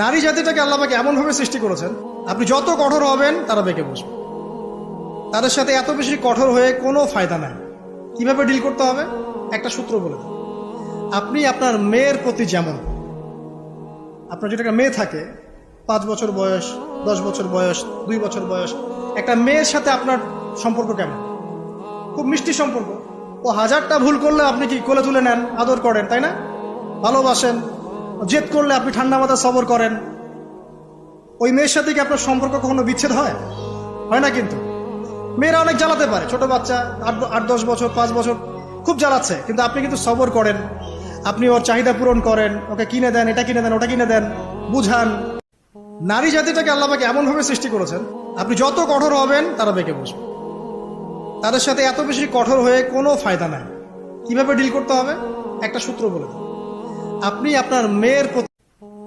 নারী জাতিটাকে আল্লাহ পাক এমনভাবে সৃষ্টি করেছেন, আপনি যত কঠোর হবেন তারা বেঁকে বসবে। তাদের সাথে এত বেশি কঠোর হয়ে কোনো ফায়দা নাই। কিভাবে ডিল করতে হবে একটা সূত্র বলে দেন। আপনি আপনার মেয়ের প্রতি যেমন, আপনার যদি একটা মেয়ে থাকে 5 বছর বয়স, 10 বছর বয়স, 2 বছর বয়স, একটা মেয়ের সাথে আপনার সম্পর্ক কেমন? খুব মিষ্টি সম্পর্ক। ও হাজারটা ভুল করলে আপনি কি কোলে তুলে নেন, আদর করেন, তাই না? ভালোবাসেন। জেদ করলে আপনি ঠান্ডা মাথায় সবর করেন। ওই মেয়ের সাথে কি আপনার সম্পর্ক কখনো বিচ্ছেদ হয়? হয় না। কিন্তু মেয়েরা অনেক জ্বালাতে পারে। ছোট বাচ্চা 8-10 বছর, 5 বছর খুব জ্বালাচ্ছে, কিন্তু আপনি কিন্তু সবর করেন। আপনি ওর চাহিদা পূরণ করেন, ওকে কিনে দেন, এটা কিনে দেন, ওটা কিনে দেন, বুঝান। নারী জাতিটাকে আল্লাহ পাক এমনভাবে সৃষ্টি করেছেন, আপনি যত কঠোর হবেন তারা বেঁকে বসবে। তাদের সাথে এত বেশি কঠোর হয়ে কোনো ফায়দা নাই। কিভাবে ডিল করতে হবে একটা সূত্র বলে দেন। আপনি আপনার মেয়ের প্রতি